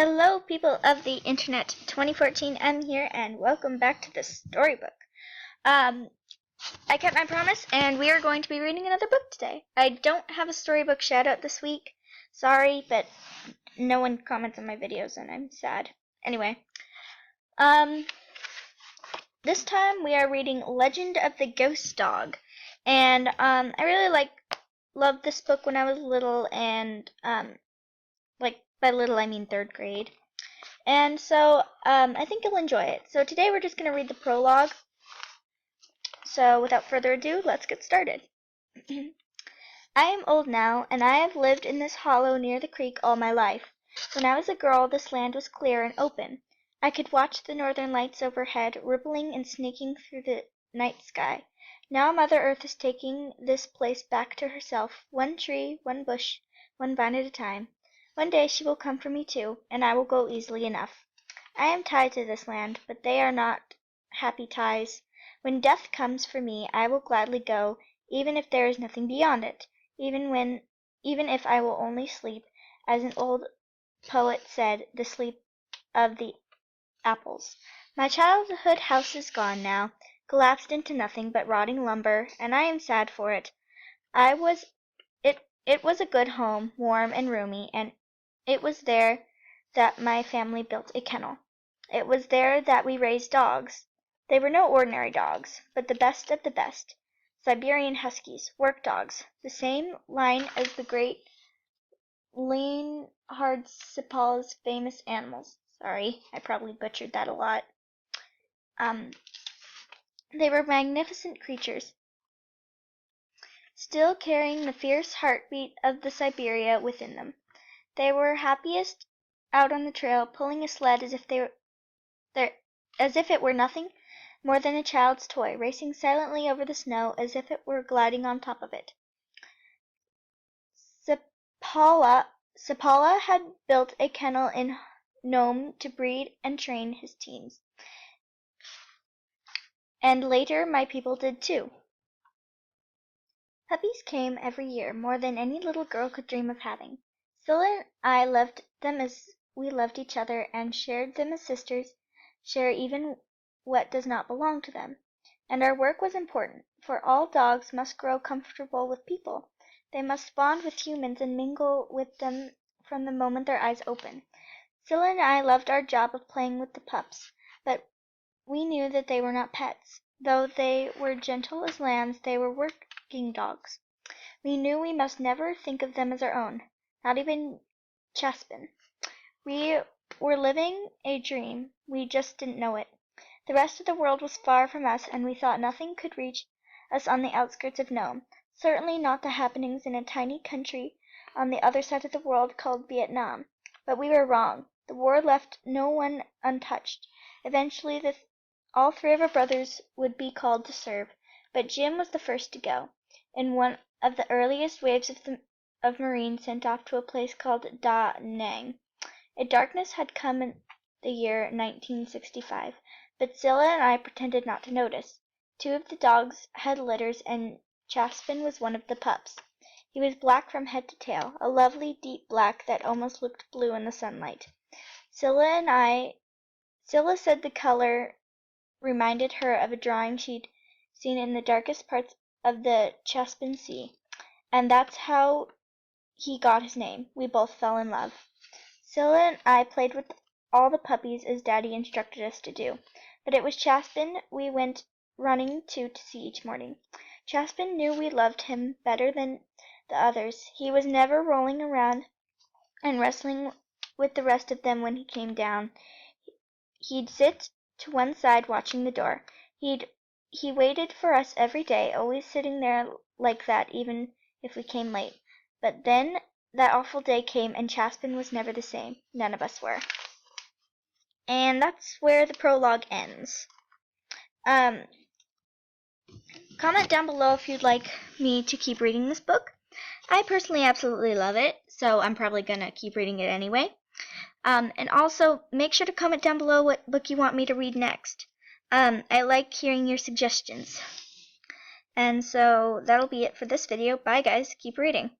Hello, people of the internet. 2014 M here, and welcome back to the storybook. I kept my promise, and we are going to be reading another book today. I don't have a storybook shout out this week. Sorry, but no one comments on my videos, and I'm sad. Anyway, this time we are reading Legend of the Ghost Dog, and I really loved this book when I was little, and by little I mean 3rd grade. And so, I think you'll enjoy it. So today we're just going to read the prologue. So without further ado, let's get started. I am old now, and I have lived in this hollow near the creek all my life. When I was a girl, this land was clear and open. I could watch the northern lights overhead, rippling and snaking through the night sky. Now Mother Earth is taking this place back to herself, one tree, one bush, one vine at a time. One day she will come for me too, and I will go easily enough. I am tied to this land, but they are not happy ties. When death comes for me, I will gladly go, even if there is nothing beyond it, even if I will only sleep, as an old poet said, the sleep of the apples. My childhood house is gone now, collapsed into nothing but rotting lumber, and I am sad for it. It was a good home, warm and roomy, and it was there that my family built a kennel. It was there that we raised dogs. They were no ordinary dogs, but the best of the best. Siberian Huskies, work dogs, the same line as the great Leonhard-Sipal's famous animals. Sorry, I probably butchered that a lot. They were magnificent creatures, still carrying the fierce heartbeat of the Siberia within them. They were happiest out on the trail, pulling a sled as if it were nothing more than a child's toy, racing silently over the snow as if it were gliding on top of it. Sipala had built a kennel in Nome to breed and train his teams. And later my people did too. Puppies came every year, more than any little girl could dream of having. Scylla and I loved them as we loved each other, and shared them as sisters share even what does not belong to them. And our work was important, for all dogs must grow comfortable with people. They must bond with humans and mingle with them from the moment their eyes open. Scylla and I loved our job of playing with the pups, but we knew that they were not pets. Though they were gentle as lambs, they were working dogs. We knew we must never think of them as our own, not even Chaspin. We were living a dream, we just didn't know it. The rest of the world was far from us, and we thought nothing could reach us on the outskirts of Nome, certainly not the happenings in a tiny country on the other side of the world called Vietnam. But we were wrong. The war left no one untouched. Eventually all 3 of our brothers would be called to serve, but Jim was the first to go, in one of the earliest waves of Marines sent off to a place called Da Nang. A darkness had come in the year 1965, but Scylla and I pretended not to notice. 2 of the dogs had litters, and Chaspin was one of the pups. He was black from head to tail, a lovely deep black that almost looked blue in the sunlight. Scylla said the color reminded her of a drawing she'd seen in the darkest parts of the Caspian Sea, and that's how he got his name. We both fell in love. Scylla and I played with all the puppies as Daddy instructed us to do, but it was Chaspin we went running to see each morning. Chaspin knew we loved him better than the others. He was never rolling around and wrestling with the rest of them when he came down. He'd sit to one side watching the door. He waited for us every day, always sitting there like that even if we came late. But then that awful day came, and Chaspin was never the same. None of us were. And that's where the prologue ends. Comment down below if you'd like me to keep reading this book. I personally absolutely love it, so I'm probably going to keep reading it anyway. And also, make sure to comment down below what book you want me to read next. I like hearing your suggestions. And so, that'll be it for this video. Bye guys, keep reading.